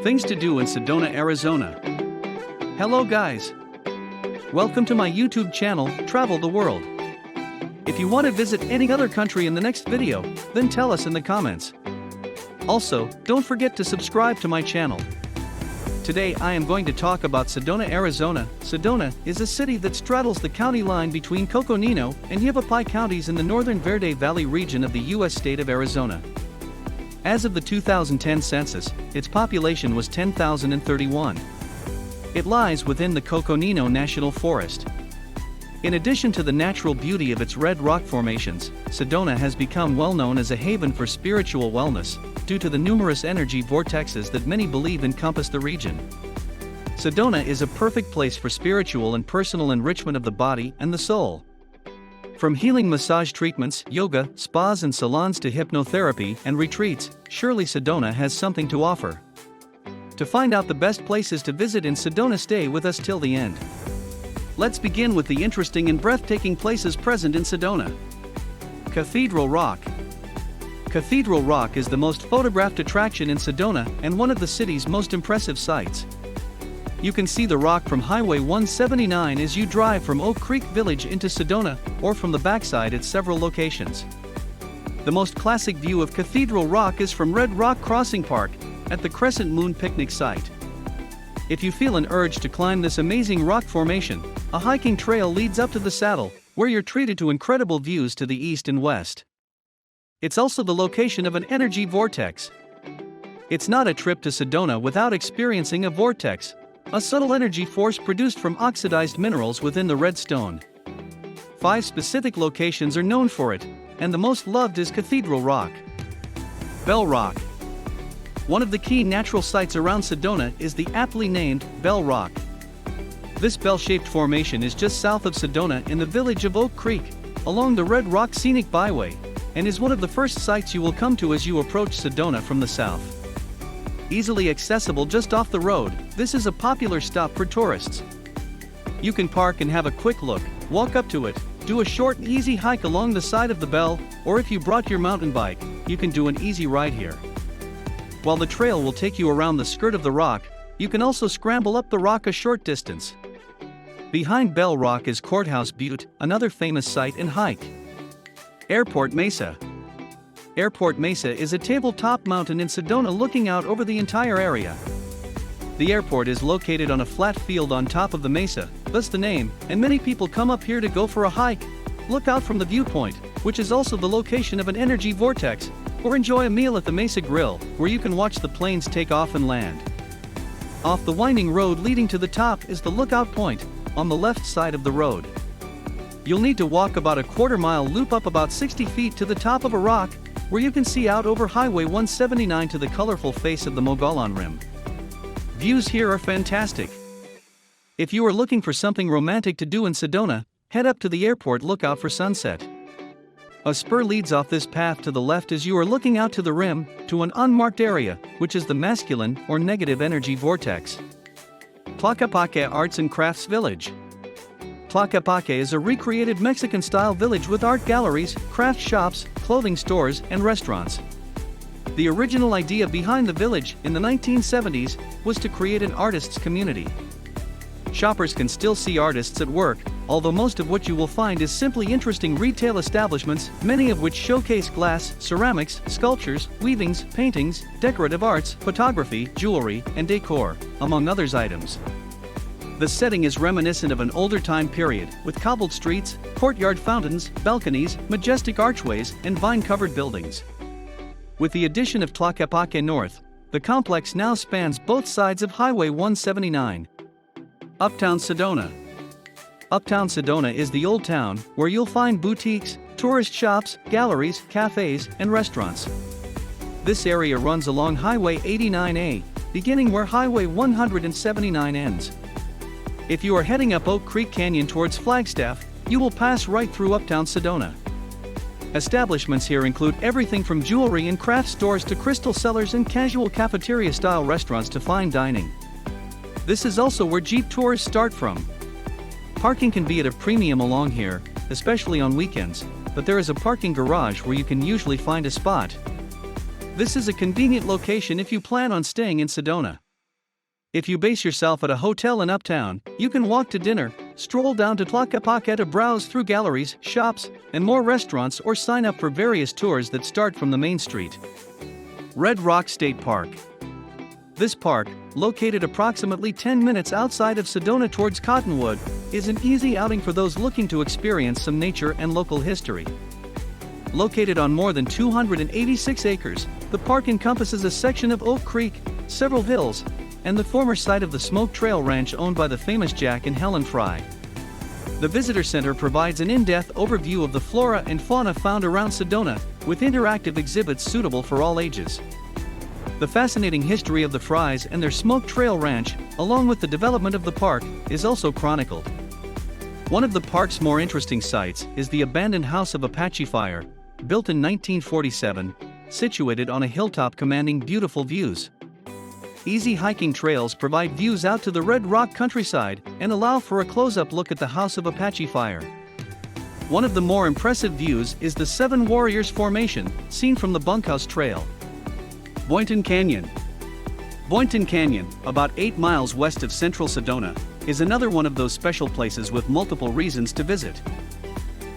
Things to do in Sedona, Arizona. Hello guys! Welcome to my YouTube channel, Travel the World. If you want to visit any other country in the next video, then tell us in the comments. Also, don't forget to subscribe to my channel. Today I am going to talk about Sedona, Arizona. Sedona is a city that straddles the county line between Coconino and Yavapai counties in the northern Verde Valley region of the U.S. state of Arizona. As of the 2010 census, its population was 10,031. It lies within the Coconino National Forest. In addition to the natural beauty of its red rock formations, Sedona has become well known as a haven for spiritual wellness, due to the numerous energy vortexes that many believe encompass the region. Sedona is a perfect place for spiritual and personal enrichment of the body and the soul. From healing massage treatments, yoga, spas and salons to hypnotherapy and retreats, surely Sedona has something to offer. To find out the best places to visit in Sedona, stay with us till the end. Let's begin with the interesting and breathtaking places present in Sedona. Cathedral Rock. Cathedral Rock is the most photographed attraction in Sedona and one of the city's most impressive sights. You can see the rock from Highway 179 as you drive from Oak Creek Village into Sedona, or from the backside at several locations. The most classic view of Cathedral Rock is from Red Rock Crossing Park, at the Crescent Moon picnic site. If you feel an urge to climb this amazing rock formation, a hiking trail leads up to the saddle, where you're treated to incredible views to the east and west. It's also the location of an energy vortex. It's not a trip to Sedona without experiencing a vortex, a subtle energy force produced from oxidized minerals within the red stone. 5 specific locations are known for it, and the most loved is Cathedral Rock. Bell Rock. One of the key natural sites around Sedona is the aptly named Bell Rock. This bell-shaped formation is just south of Sedona in the village of Oak Creek, along the Red Rock Scenic Byway, and is one of the first sites you will come to as you approach Sedona from the south. Easily accessible just off the road, this is a popular stop for tourists. You can park and have a quick look, walk up to it, do a short and easy hike along the side of the bell, or if you brought your mountain bike, you can do an easy ride here. While the trail will take you around the skirt of the rock, you can also scramble up the rock a short distance. Behind Bell Rock is Courthouse Butte, another famous site and hike. Airport Mesa. Airport Mesa is a tabletop mountain in Sedona looking out over the entire area. The airport is located on a flat field on top of the mesa, thus the name, and many people come up here to go for a hike, look out from the viewpoint, which is also the location of an energy vortex, or enjoy a meal at the Mesa Grill, where you can watch the planes take off and land. Off the winding road leading to the top is the lookout point, on the left side of the road. You'll need to walk about a quarter-mile loop up about 60 feet to the top of a rock, where you can see out over Highway 179 to the colorful face of the Mogollon Rim. Views here are fantastic. If you are looking for something romantic to do in Sedona, head up to the airport lookout for sunset. A spur leads off this path to the left as you are looking out to the rim, to an unmarked area, which is the masculine or negative energy vortex. Tlaquepaque Arts and Crafts Village. Tlaquepaque is a recreated Mexican-style village with art galleries, craft shops, clothing stores, and restaurants. The original idea behind the village, in the 1970s, was to create an artists' community. Shoppers can still see artists at work, although most of what you will find is simply interesting retail establishments, many of which showcase glass, ceramics, sculptures, weavings, paintings, decorative arts, photography, jewelry, and decor, among others items. The setting is reminiscent of an older time period, with cobbled streets, courtyard fountains, balconies, majestic archways, and vine-covered buildings. With the addition of Tlaquepaque North, the complex now spans both sides of Highway 179. Uptown Sedona. Uptown Sedona is the old town, where you'll find boutiques, tourist shops, galleries, cafes, and restaurants. This area runs along Highway 89A, beginning where Highway 179 ends. If you are heading up Oak Creek Canyon towards Flagstaff, you will pass right through Uptown Sedona. Establishments here include everything from jewelry and craft stores to crystal cellars and casual cafeteria-style restaurants to fine dining. This is also where Jeep tours start from. Parking can be at a premium along here, especially on weekends, but there is a parking garage where you can usually find a spot. This is a convenient location if you plan on staying in Sedona. If you base yourself at a hotel in Uptown, you can walk to dinner, stroll down to Tlaquepaque to browse through galleries, shops, and more restaurants, or sign up for various tours that start from the main street. Red Rock State Park. This park, located approximately 10 minutes outside of Sedona towards Cottonwood, is an easy outing for those looking to experience some nature and local history. Located on more than 286 acres, the park encompasses a section of Oak Creek, several hills, and the former site of the Smoke Trail Ranch owned by the famous Jack and Helen Fry. The Visitor Center provides an in-depth overview of the flora and fauna found around Sedona, with interactive exhibits suitable for all ages. The fascinating history of the Frys and their Smoke Trail Ranch, along with the development of the park, is also chronicled. One of the park's more interesting sites is the abandoned House of Apache Fire, built in 1947, situated on a hilltop commanding beautiful views. Easy hiking trails provide views out to the Red Rock countryside and allow for a close-up look at the House of Apache Fire. One of the more impressive views is the Seven Warriors Formation, seen from the Bunkhouse Trail. Boynton Canyon. Boynton Canyon, about 8 miles west of central Sedona, is another one of those special places with multiple reasons to visit.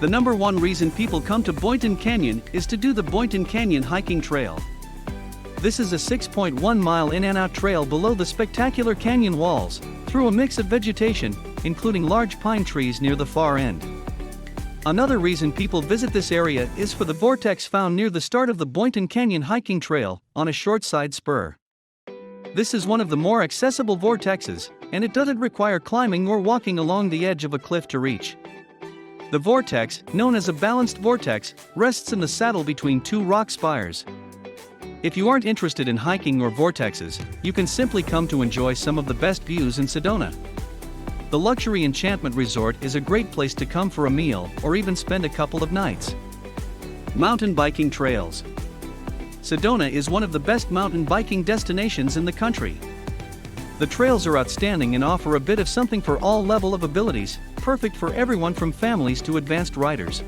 The number one reason people come to Boynton Canyon is to do the Boynton Canyon Hiking Trail. This is a 6.1-mile in-and-out trail below the spectacular canyon walls, through a mix of vegetation, including large pine trees near the far end. Another reason people visit this area is for the vortex found near the start of the Boynton Canyon Hiking Trail, on a short side spur. This is one of the more accessible vortexes, and it doesn't require climbing or walking along the edge of a cliff to reach. The vortex, known as a balanced vortex, rests in the saddle between two rock spires. If you aren't interested in hiking or vortexes, you can simply come to enjoy some of the best views in Sedona. The Luxury Enchantment Resort is a great place to come for a meal or even spend a couple of nights. Mountain biking trails. Sedona is one of the best mountain biking destinations in the country. The trails are outstanding and offer a bit of something for all level of abilities, perfect for everyone from families to advanced riders.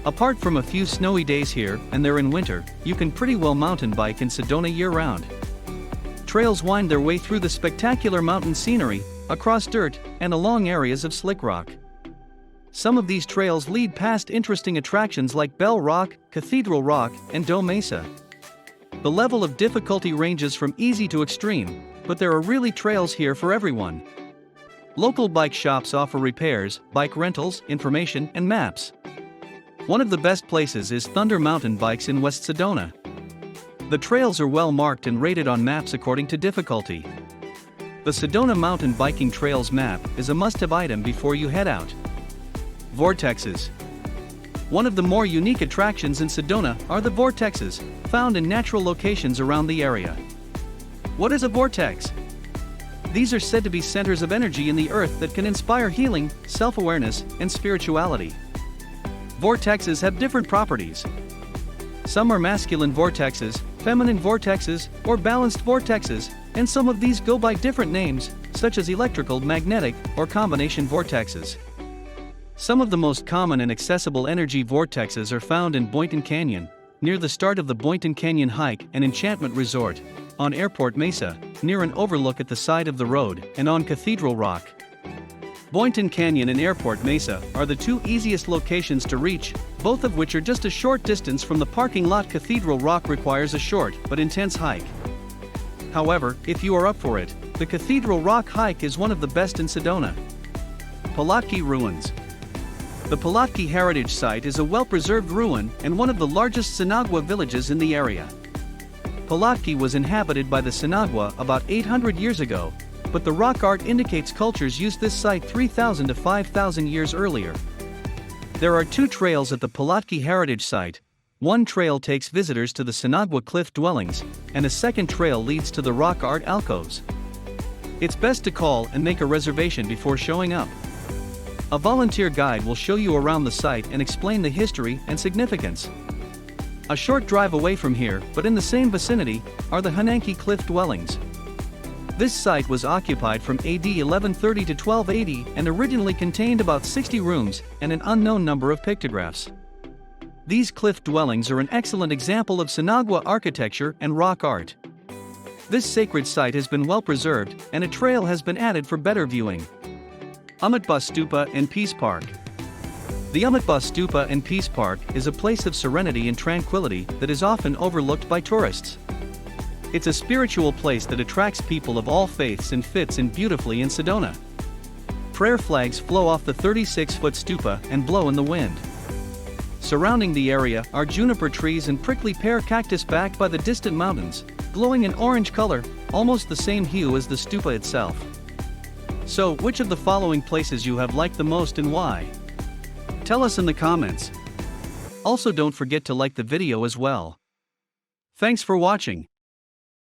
Apart from a few snowy days here and there in winter, you can pretty well mountain bike in Sedona year-round. Trails wind their way through the spectacular mountain scenery, across dirt, and along areas of slick rock. Some of these trails lead past interesting attractions like Bell Rock, Cathedral Rock, and Doe Mesa. The level of difficulty ranges from easy to extreme, but there are really trails here for everyone. Local bike shops offer repairs, bike rentals, information, and maps. One of the best places is Thunder Mountain Bikes in West Sedona. The trails are well marked and rated on maps according to difficulty. The Sedona Mountain Biking Trails map is a must-have item before you head out. Vortexes. One of the more unique attractions in Sedona are the vortexes, found in natural locations around the area. What is a vortex? These are said to be centers of energy in the earth that can inspire healing, self-awareness, and spirituality. Vortexes have different properties. Some are masculine vortexes, feminine vortexes, or balanced vortexes, and some of these go by different names, such as electrical, magnetic, or combination vortexes. Some of the most common and accessible energy vortexes are found in Boynton Canyon, near the start of the Boynton Canyon Hike and Enchantment Resort, on Airport Mesa, near an overlook at the side of the road, and on Cathedral Rock. Boynton Canyon and Airport Mesa are the two easiest locations to reach, both of which are just a short distance from the parking lot. Cathedral Rock requires a short but intense hike. However, if you are up for it, the Cathedral Rock hike is one of the best in Sedona. Pulaski Ruins. The Pulaski Heritage Site is a well-preserved ruin and one of the largest Sinagua villages in the area. Pulaski was inhabited by the Sinagua about 800 years ago, but the rock art indicates cultures used this site 3,000 to 5,000 years earlier. There are two trails at the Pulaski Heritage Site. One trail takes visitors to the Sinagua cliff dwellings, and a second trail leads to the rock art alcoves. It's best to call and make a reservation before showing up. A volunteer guide will show you around the site and explain the history and significance. A short drive away from here, but in the same vicinity, are the Hunanke cliff dwellings. This site was occupied from AD 1130 to 1280 and originally contained about 60 rooms and an unknown number of pictographs. These cliff dwellings are an excellent example of Sinagua architecture and rock art. This sacred site has been well preserved, and a trail has been added for better viewing. Amitba Stupa and Peace Park. The Amitba Stupa and Peace Park is a place of serenity and tranquility that is often overlooked by tourists. It's a spiritual place that attracts people of all faiths and fits in beautifully in Sedona. Prayer flags flow off the 36-foot stupa and blow in the wind. Surrounding the area are juniper trees and prickly pear cactus backed by the distant mountains, glowing in orange color, almost the same hue as the stupa itself. So, which of the following places you have liked the most and why? Tell us in the comments. Also, don't forget to like the video as well. Thanks for watching.